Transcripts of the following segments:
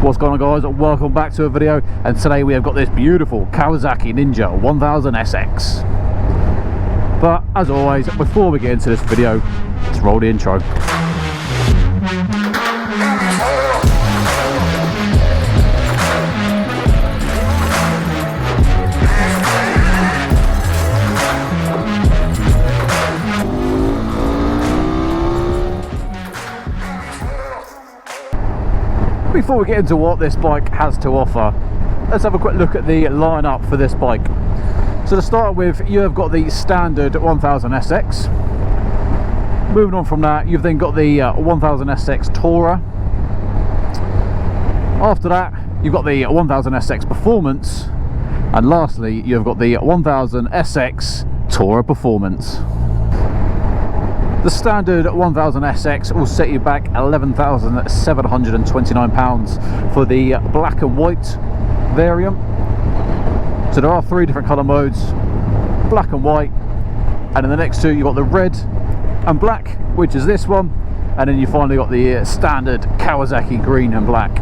What's going on, guys? Welcome back to a video, and today we have got this beautiful Kawasaki Ninja 1000 SX. But as always, before we get into this video, let's roll the intro. Before we get into what this bike has to offer, let's have a quick look at the lineup for this bike. So to start with, you have got the standard 1000 SX. Moving on from that, you've then got the 1000 SX Tourer. After that, you've got the 1000 SX Performance, and lastly, you've got the 1000 SX Tourer Performance. The standard 1000 SX will set you back £11,729 for the black and white variant. So there are three different colour modes, black and white, and in the next two you've got the red and black, which is this one, and then you finally got the standard Kawasaki green and black.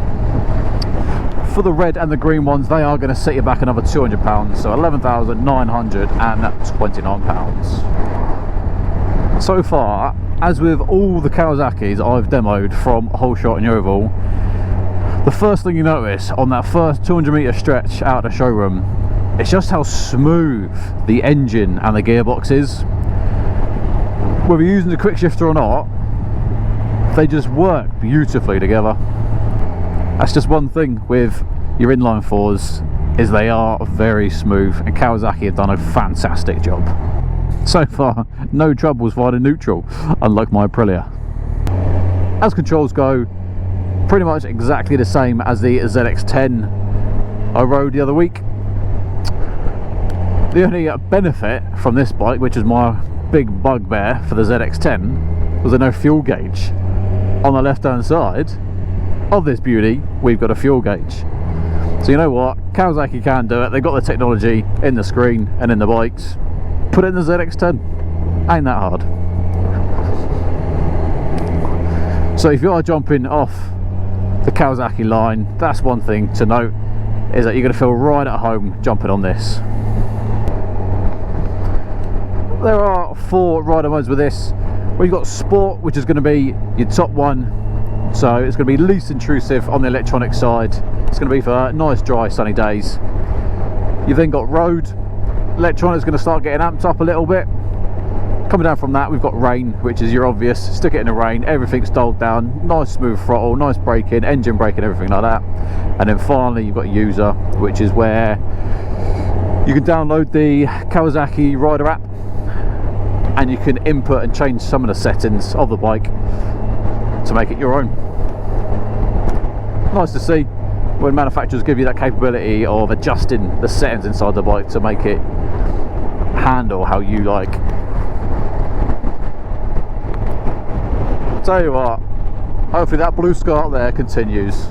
For the red and the green ones, they are going to set you back another £200, so £11,929. So far, as with all the Kawasaki's I've demoed from Holeshot and Yeovil, the first thing you notice on that first 200-metre stretch out of the showroom is just how smooth the engine and the gearbox is. Whether you're using the quick shifter or not, they just work beautifully together. That's just one thing with your inline fours, is they are very smooth, and Kawasaki have done a fantastic job. So far, no troubles finding neutral, unlike my Aprilia. As controls go, pretty much exactly the same as the ZX10 I rode the other week. The only benefit from this bike, which is my big bugbear for the ZX10, was a no fuel gauge. On the left hand side of this beauty, we've got a fuel gauge. So you know what, Kawasaki can do it. They've got the technology in the screen and in the bikes. Put it in the ZX10, ain't that hard. So if you are jumping off the Kawasaki line, that's one thing to note, is that you're going to feel right at home jumping on this. There are four rider modes with this. We've got Sport, which is going to be your top one, so it's going to be least intrusive on the electronic side. It's going to be for nice dry sunny days. You've then got Road. Electronic's going to start getting amped up a little bit. Coming down from that, we've got Rain, which is your obvious, stick it in the rain, everything's dulled down, nice smooth throttle, nice braking, engine braking, everything like that. And then finally you've got User, which is where you can download the Kawasaki Rider app and you can input and change some of the settings of the bike to make it your own. Nice to see when manufacturers give you that capability of adjusting the settings inside the bike to make it handle how you like. Tell you what, hopefully that blue sky up there continues.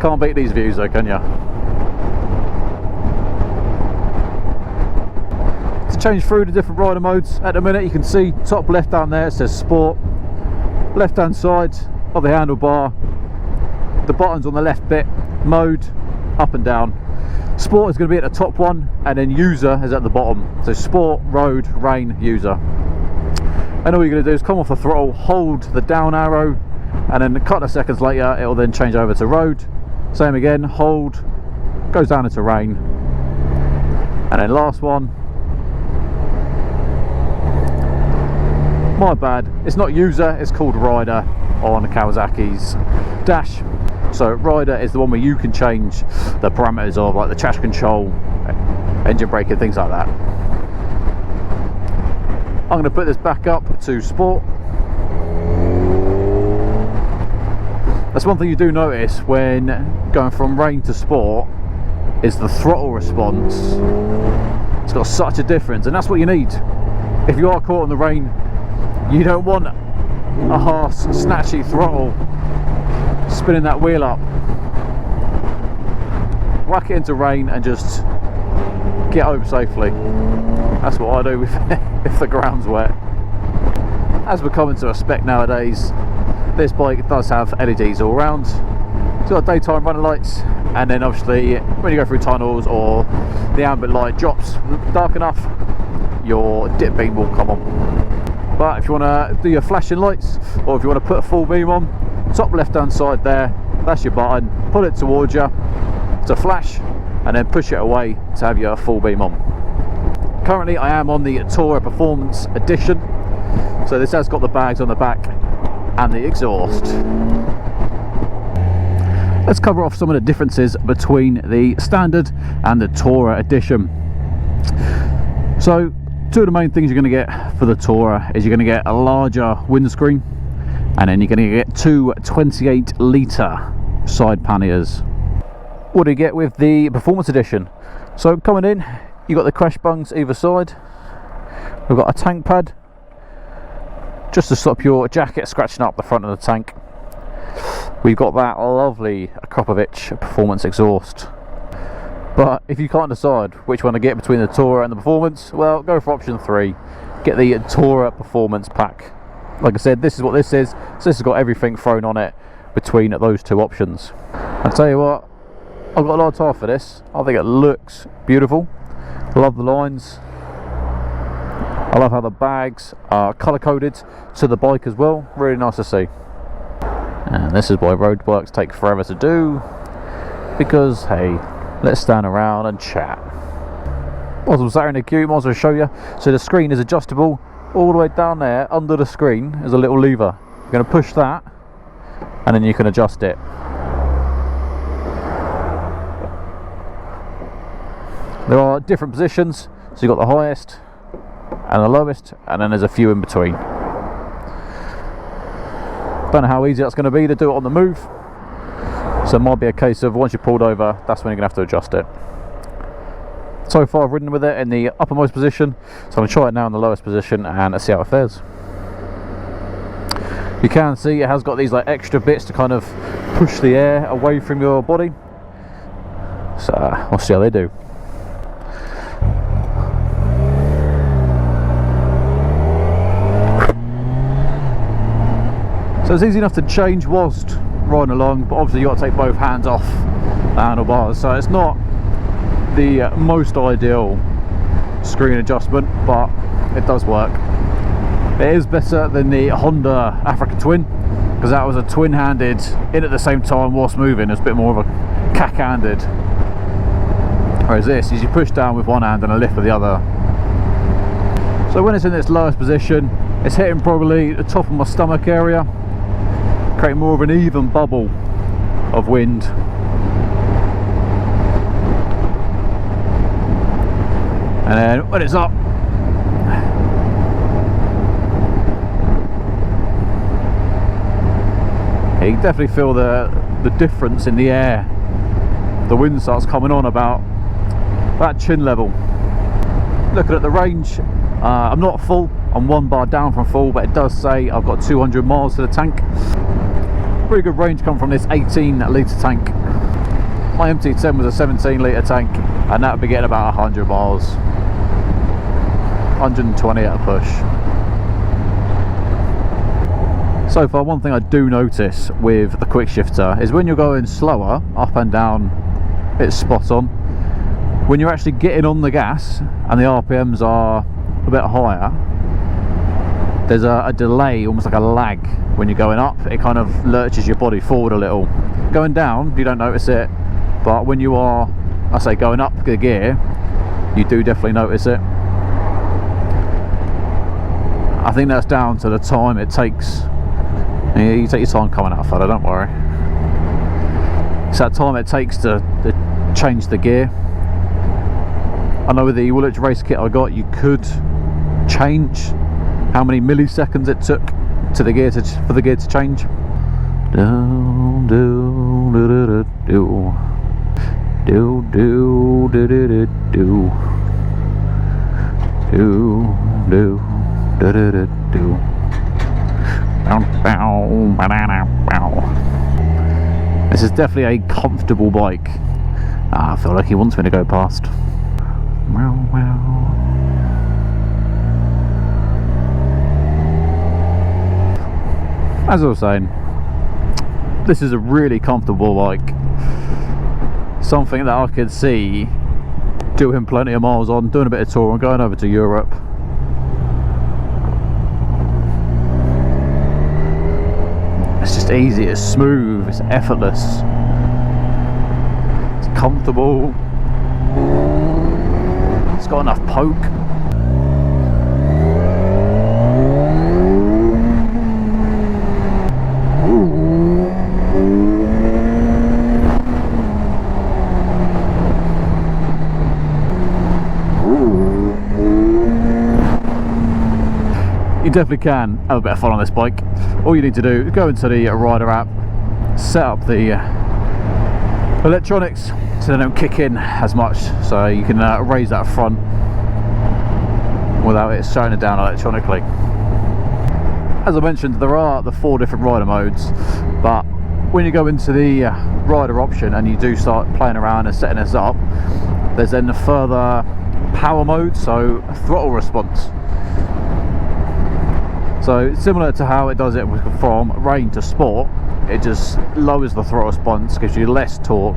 Can't beat these views though, can ya? To change through the different rider modes, at the minute you can see top left down there it says Sport. Left hand side of the handlebar, the buttons on the left bit, mode, up and down. Sport is going to be at the top one, and then User is at the bottom. So Sport, Road, Rain, User. And all you're going to do is come off the throttle, hold the down arrow, and then a couple of seconds later it will then change over to Road. Same again, hold, goes down into Rain. And then last one, my bad, it's not User, it's called Rider on Kawasaki's dash. So Rider is the one where you can change the parameters of like the traction control, engine braking, things like that. I'm going to put this back up to Sport. That's one thing you do notice when going from Rain to Sport, is the throttle response. It's got such a difference, and that's what you need. If you are caught in the rain, you don't want a harsh, snatchy throttle spinning that wheel up. Whack it into Rain and just get home safely. That's what I do if the ground's wet. As we're coming to a spec nowadays, this bike does have LEDs all round. It's got daytime running lights, and then obviously when you go through tunnels or the ambient light drops dark enough, your dip beam will come on. But if you want to do your flashing lights, or if you want to put a full beam on, top left hand side there, that's your button. Pull it towards you to flash, and then push it away to have your full beam on. Currently I am on the Tourer Performance Edition, so this has got the bags on the back and the exhaust. Let's cover off some of the differences between the standard and the Tourer Edition. So two of the main things you're going to get for the Tourer is you're going to get a larger windscreen, and then you're going to get two 28 litre side panniers. What do you get with the Performance Edition? So coming in, you've got the crash bungs either side. We've got a tank pad just to stop your jacket scratching up the front of the tank. We've got that lovely Kawasaki Performance exhaust. But if you can't decide which one to get between the Tourer and the Performance, well, go for option 3. Get the Tourer Performance pack. Like I said, this is what this is. So this has got everything thrown on it between those two options. I'll tell you what, I've got a lot of time for this. I think it looks beautiful. I love the lines. I love how the bags are colour coded to the bike as well. Really nice to see. And this is why roadworks take forever to do, because hey, let's stand around and chat. Whilst I'm sat in the queue, might as well show you. So the screen is adjustable. All the way down there under the screen is a little lever. You're going to push that, and then you can adjust it. There are different positions, so you've got the highest and the lowest, and then there's a few in between. Don't know how easy that's going to be to do it on the move, so it might be a case of once you're pulled over, that's when you're going to have to adjust it. So far I've ridden with it in the uppermost position, so I'm going to try it now in the lowest position and see how it fares. You can see it has got these like extra bits to kind of push the air away from your body, so we'll see how they do. So it's easy enough to change whilst riding along, but obviously you've got to take both hands off the handlebars, so it's not the most ideal screen adjustment, but it does work. It is better than the Honda Africa Twin, because that was a twin-handed in at the same time whilst moving. It's a bit more of a cack-handed, whereas this is you push down with one hand and a lift with the other. So when it's in its lowest position, it's hitting probably the top of my stomach area, creating more of an even bubble of wind. And then when it's up, you can definitely feel the difference in the air. The wind starts coming on about that chin level. Looking at the range, I'm not full, I'm 1 bar down from full, but it does say I've got 200 miles to the tank. Pretty good range come from this 18 litre tank. My MT10 was a 17 litre tank, and that would be getting about 100 miles. 120 at a push. So far, one thing I do notice with the quick shifter is when you're going slower, up and down, it's spot on. When you're actually getting on the gas and the RPMs are a bit higher, there's a delay, almost like a lag. When you're going up, it kind of lurches your body forward a little. Going down, you don't notice it, but when you are, I say, going up the gear, you do definitely notice it. I think that's down to the time it takes. Yeah, you take your time coming out, fella, don't worry. It's that time it takes to change the gear. I know with the Luggage race kit I got, you could change how many milliseconds it took to the gear for the gear to change. Do do do do do do do do do do do do do do do. This is definitely a comfortable bike. I feel like he wants me to go past. As I was saying, this is a really comfortable bike, something that I could see doing plenty of miles on, doing a bit of touring, going over to Europe. It's just easy, it's smooth, it's effortless, it's comfortable, it's got enough poke. You definitely can have a bit of fun on this bike. All you need to do is go into the rider app, set up the electronics so they don't kick in as much, so you can raise that front without it shutting it down electronically. As I mentioned, there are the 4 different rider modes, but when you go into the rider option and you do start playing around and setting this up, there's then the further power mode, so throttle response. So similar to how it does it from rain to sport, it just lowers the throttle response, gives you less torque,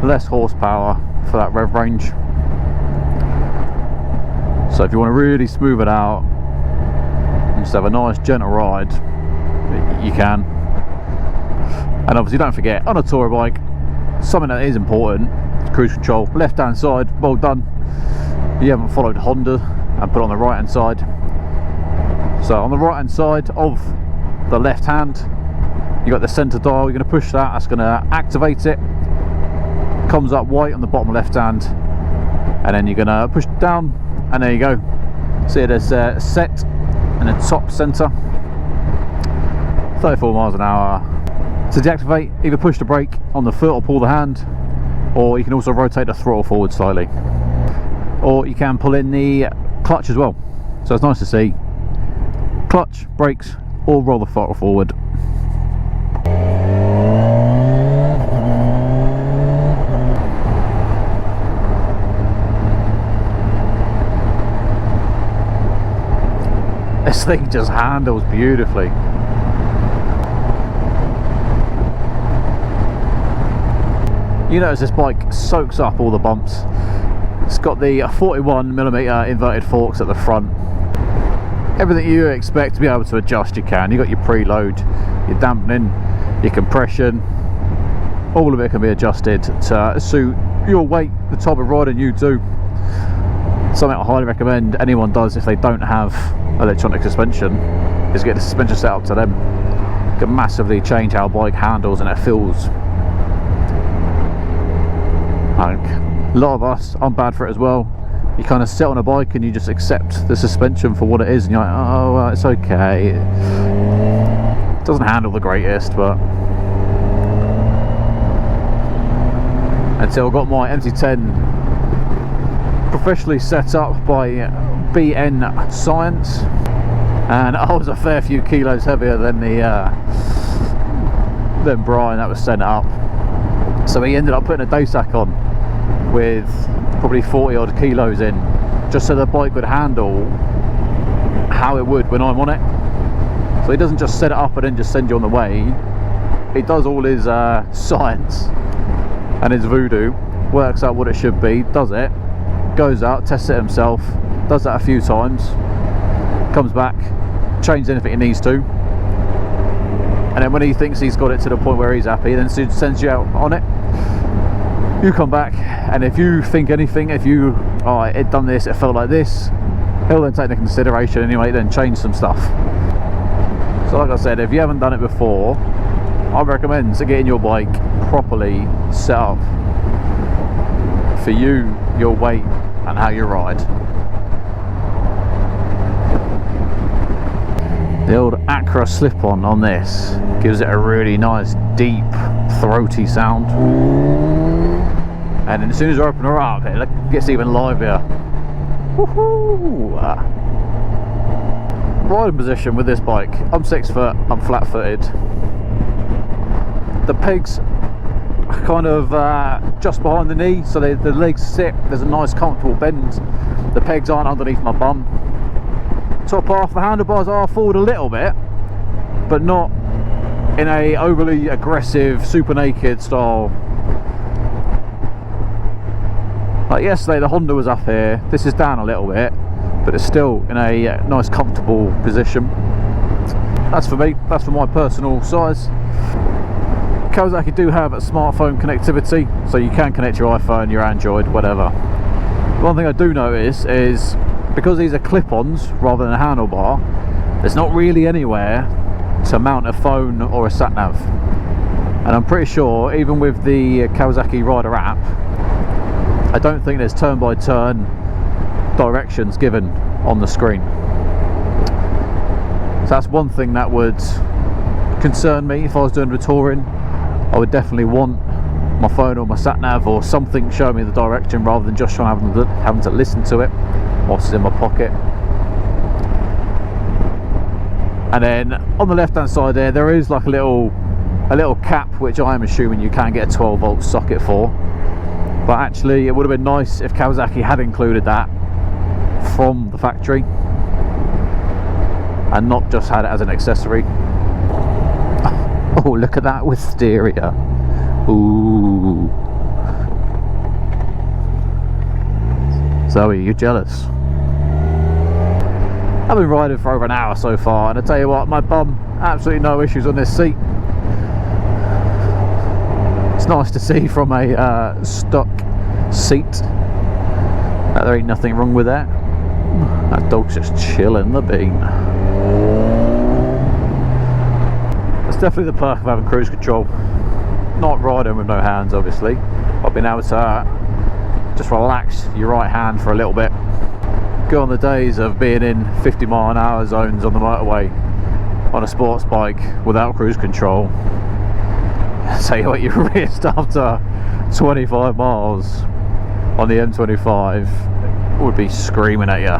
less horsepower for that rev range. So if you want to really smooth it out and just have a nice gentle ride, you can. And obviously don't forget, on a tour bike, something that is important, cruise control, left hand side, well done. You haven't followed Honda and put on the right hand side. So on the right hand side of the left hand, you got the center dial. You're going to push that, that's going to activate it. Comes up white on the bottom left hand, and then you're going to push down, and there you go. See, there's set and then top center, 34 miles an hour. To deactivate, either push the brake on the foot or pull the hand, or you can also rotate the throttle forward slightly, or you can pull in the clutch as well. So it's nice to see. Clutch, brakes, or roll the throttle forward. This thing just handles beautifully. You notice this bike soaks up all the bumps. It's got the 41mm inverted forks at the front. Everything you expect to be able to adjust, you can. You've got your preload, your dampening, your compression, all of it can be adjusted to suit your weight, the type of riding you do. Something I highly recommend anyone does if they don't have electronic suspension is get the suspension set up to them. It can massively change how a bike handles and it feels. Like, a lot of us, I'm bad for it as well. You kind of sit on a bike and you just accept the suspension for what it is, and you're like, oh, well, it's okay. It doesn't handle the greatest, but until I got my MT10 professionally set up by BN Science, and I was a fair few kilos heavier than than Brian that was sent up. So he ended up putting a D.S.R on with probably 40 odd kilos in, just so the bike would handle how it would when I'm on it. So he doesn't just set it up and then just send you on the way. He does all his science and his voodoo, works out what it should be, does it, goes out, tests it himself, does that a few times, comes back, changes anything he needs to, and then when he thinks he's got it to the point where he's happy, then sends you out on it. You come back, and if you think anything, if you, oh, it done this, it felt like this, he'll then take into consideration anyway, then change some stuff. So like I said, if you haven't done it before, I recommend getting your bike properly set up for you, your weight, and how you ride. The old Acra slip-on on this gives it a really nice, deep, throaty sound. And then as soon as you open her up, it gets even livelier. Woohoo! Riding position with this bike, I'm 6 foot, I'm flat-footed. The pegs are kind of just behind the knee, so the legs sit, there's a nice comfortable bend. The pegs aren't underneath my bum. Top half, the handlebars are forward a little bit, but not in a overly aggressive, super naked style. Like yesterday, the Honda was up here. This is down a little bit, but it's still in a nice, comfortable position. That's for me. That's for my personal size. Kawasaki do have a smartphone connectivity, so you can connect your iPhone, your Android, whatever. One thing I do notice is because these are clip-ons rather than a handlebar, there's not really anywhere to mount a phone or a sat-nav. And I'm pretty sure, even with the Kawasaki Rider app, I don't think there's turn-by-turn directions given on the screen. So that's one thing that would concern me if I was doing the touring. I would definitely want my phone or my sat-nav or something showing me the direction rather than just having to listen to it whilst it's in my pocket. And then on the left hand side there is like a little cap, which I am assuming you can get a 12 volt socket for, but actually it would have been nice if Kawasaki had included that from the factory and not just had it as an accessory. Oh, look at that wisteria. Ooh. Zoe, you jealous? I've been riding for over an hour so far, and I tell you what, my bum, absolutely no issues on this seat. It's nice to see from a stock seat that there ain't nothing wrong with that. That dog's just chilling the bean. That's definitely the perk of having cruise control. Not riding with no hands, obviously. I've been able to just relax your right hand for a little bit. Go on the days of being in 50-mile-an-hour zones on the motorway on a sports bike without cruise control. Tell you what, you raced after 25 miles on the M25 would be screaming at you.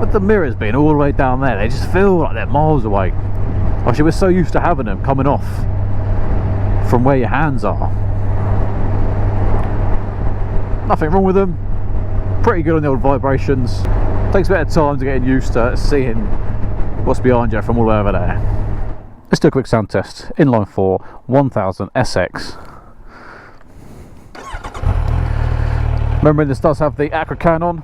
But the mirrors being all the way down there, they just feel like they're miles away. Actually, we're so used to having them coming off from where your hands are. Nothing wrong with them. Pretty good on the old vibrations. Takes a bit of time to get used to seeing what's behind you from all the way over there. Let's do a quick sound test. Inline 4 1000 SX. Remembering this does have the Acra can on.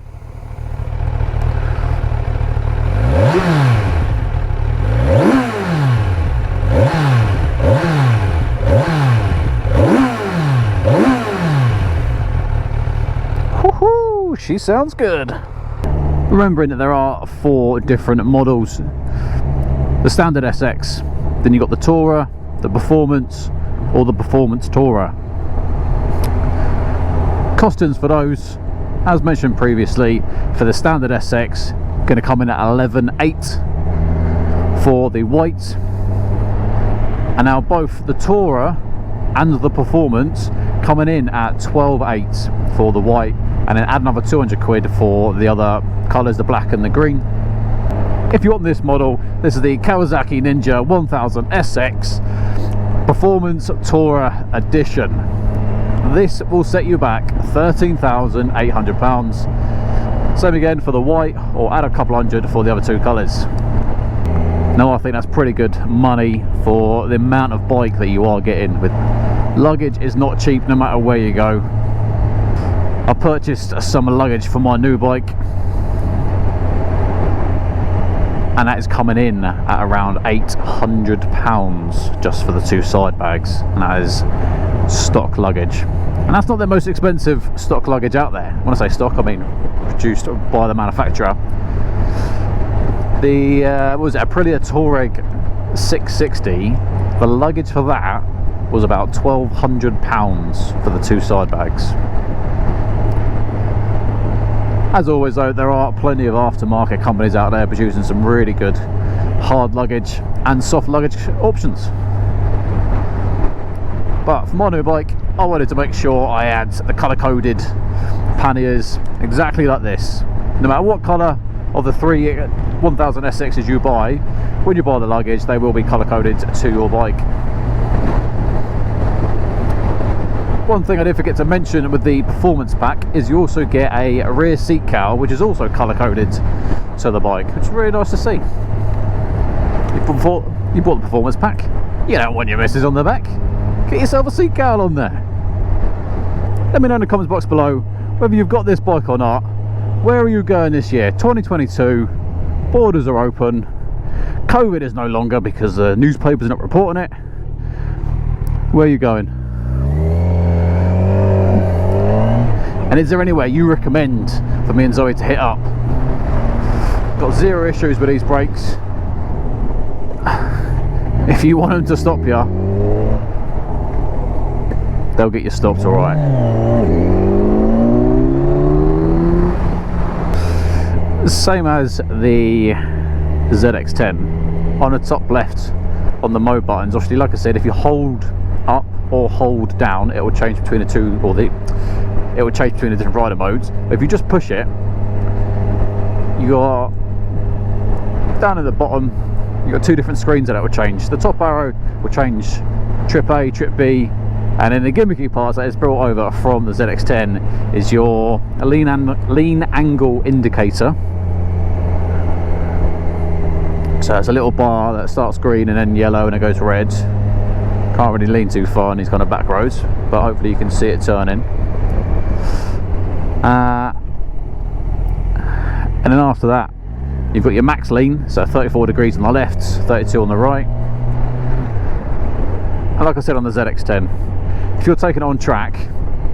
Woohoo! She sounds good. Remembering that there are 4 different models. The standard SX, then you've got the Tourer, the Performance, or the Performance Tourer. Costings for those, as mentioned previously, for the standard SX, going to come in at 11,800 for the white, and now both the Tourer and the Performance coming in at 12,800 for the white, and then add another 200 quid for the other colours, the black and the green. If you want this model, this is the Kawasaki Ninja 1000 SX Performance Tourer Edition. This will set you back £13,800. Same again for the white, or add a couple hundred for the other 2 colours. Now I think that's pretty good money for the amount of bike that you are getting. With luggage is not cheap no matter where you go. I purchased some luggage for my new bike, and that is coming in at around £800 just for the 2 side bags, and that is stock luggage. And that's not the most expensive stock luggage out there. When I say stock, I mean produced by the manufacturer. The what was it, Aprilia Touareg 660, the luggage for that was about £1,200 for the 2 side bags. As always though, there are plenty of aftermarket companies out there producing some really good hard luggage and soft luggage options. But for my new bike, I wanted to make sure I had the colour-coded panniers exactly like this. No matter what colour of the 3 1000 SXs you buy, when you buy the luggage, they will be colour-coded to your bike. One thing I did forget to mention with the Performance Pack is you also get a rear seat cowl, which is also colour-coded to the bike, which is really nice to see. You bought the performance pack. You don't want your missus on the back. Get yourself a seat cowl on there. Let me know in the comments box below whether you've got this bike or not. Where are you going this year? 2022. Borders are open. COVID is no longer because the newspapers are not reporting it. Where are you going? And is there anywhere you recommend for me and Zoe to hit up? Got zero issues with these brakes. If you want them to stop you, they'll get you stopped, alright. Same as the ZX10. On the top left, on the mode buttons, obviously, like I said, if you hold up or hold down, it will change between the two, or it will change between the different rider modes. But if you just push it, you're down at the bottom. You've got two different screens that will change. The top arrow will change trip A, trip B, and then the gimmicky parts that is brought over from the ZX10 is your lean angle indicator. So it's a little bar that starts green and then yellow and it goes red. Can't really lean too far on these kind of back roads, but hopefully you can see it turning. And then after that, you've got your max lean, so 34 degrees on the left, 32 on the right. And like I said on the ZX10, if you're taking it on track,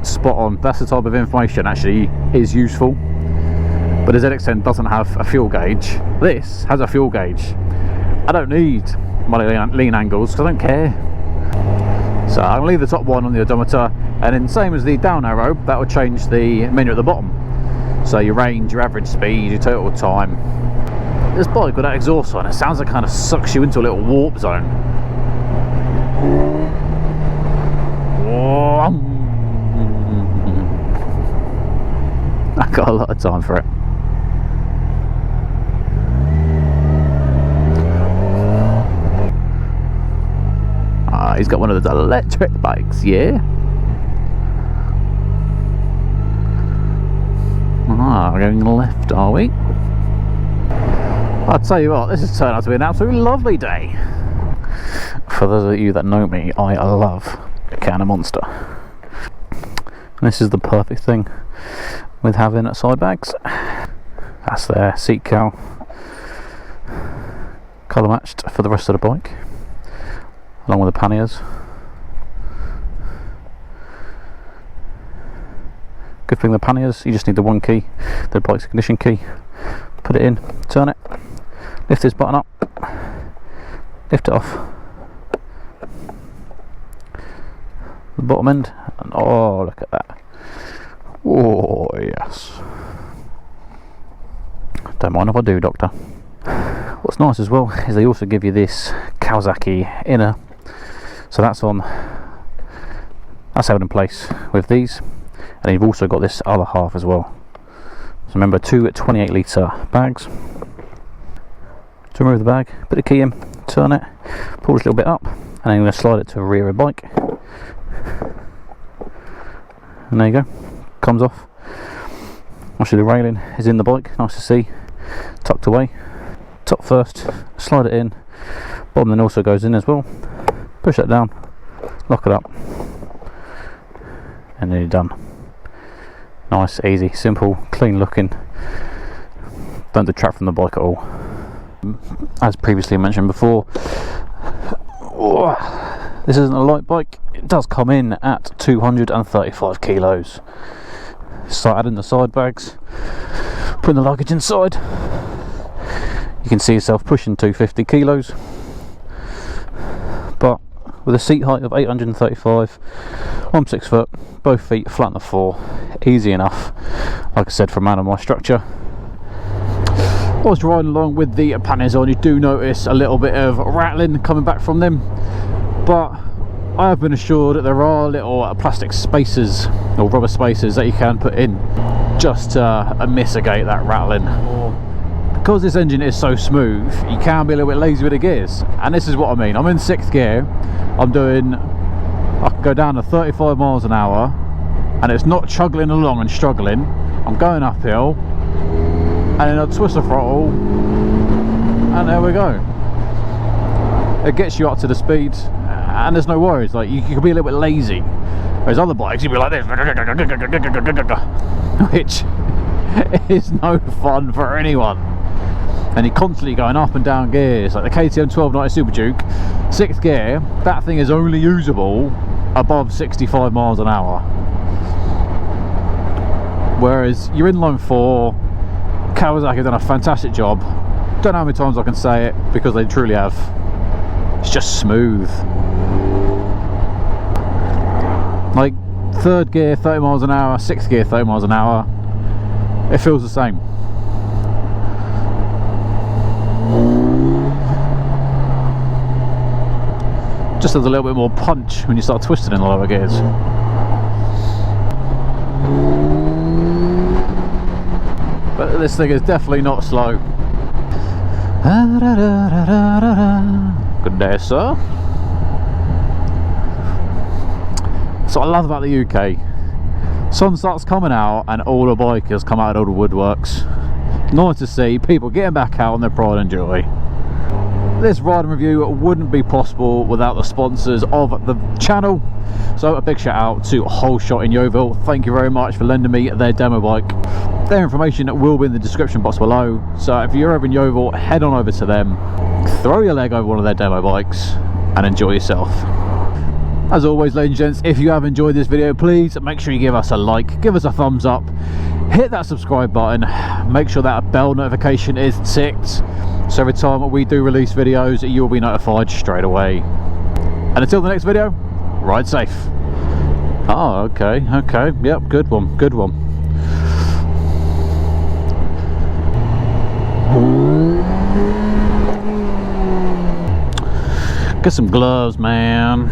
spot on. That's the type of information actually is useful. But the ZX10 doesn't have a fuel gauge. This has a fuel gauge. I don't need my lean angles because I don't care. So I'll leave the top one on the odometer, and then same as the down arrow, that will change the menu at the bottom. So your range, your average speed, your total time. This bike with that exhaust on, it sounds like it kind of sucks you into a little warp zone. I got a lot of time for it. He's got one of those electric bikes, yeah. We're going left, are we? I'll tell you what, this has turned out to be an absolutely lovely day. For those of you that know me, I love a can of Monster. And this is the perfect thing with having side bags. That's their seat cowl, colour matched for the rest of the bike, along with the panniers. Good thing the panniers, you just need the one key, the bike's ignition key. Put it in, turn it, lift this button up, lift it off the bottom end, and oh, look at that. Oh yes, don't mind if I do, doctor. What's nice as well is they also give you this Kawasaki inner, so that's held in place with these, and you've also got this other half as well. So remember, two 28 litre bags. To remove the bag, put the key in, turn it, pull this little bit up, and then you're going to slide it to the rear of the bike. And there you go, comes off. Obviously the railing is in the bike, nice to see, tucked away. Top first, slide it in, bottom then also goes in as well. Push that down, lock it up, and then you're done. Nice, easy, simple, clean looking, don't detract from the bike at all. As previously mentioned before, this isn't a light bike. It does come in at 235 kilos. Start adding the side bags, putting the luggage inside, you can see yourself pushing 250 kilos, but with a seat height of 835, I'm 6 foot, both feet flat on the floor, easy enough. Like I said, for a man of my structure. Whilst riding along with the panniers on, you do notice a little bit of rattling coming back from them, but I have been assured that there are little plastic spacers or rubber spacers that you can put in just to mitigate that rattling. Because this engine is so smooth, you can be a little bit lazy with the gears, and this is what I mean. I'm in 6th gear, I can go down to 35 miles an hour, and it's not chuggling along and struggling. I'm going uphill, and then I'll twist the throttle, and there we go. it gets you up to the speed, and there's no worries. Like you can be a little bit lazy, whereas other bikes you'd be like this, which is no fun for anyone. And you're constantly going up and down gears. Like the KTM 1290 Super Duke, 6th gear, that thing is only usable above 65 miles an hour. Whereas your inline 4, Kawasaki have done a fantastic job. Don't know how many times I can say it, because they truly have. It's just smooth. Like 3rd gear 30 miles an hour, 6th gear 30 miles an hour, it feels the same. Just has a little bit more punch when you start twisting in the lower gears. But this thing is definitely not slow. Good day, sir. So I love about the UK, sun starts coming out and all the bikers come out of all the woodworks. Nice to see people getting back out on their pride and joy. This riding review wouldn't be possible without the sponsors of the channel, so a big shout out to Whole Shot in Yeovil. Thank you very much for lending me their demo bike. Their information will be in the description box below, so if you're over in Yeovil, head on over to them, throw your leg over one of their demo bikes and enjoy yourself. As always, ladies and gents, if you have enjoyed this video, please make sure you give us a like, give us a thumbs up, hit that subscribe button, make sure that bell notification is ticked, so every time we do release videos you'll be notified straight away. And until the next video, ride safe. Oh, okay, yep, good one. Get some gloves, man.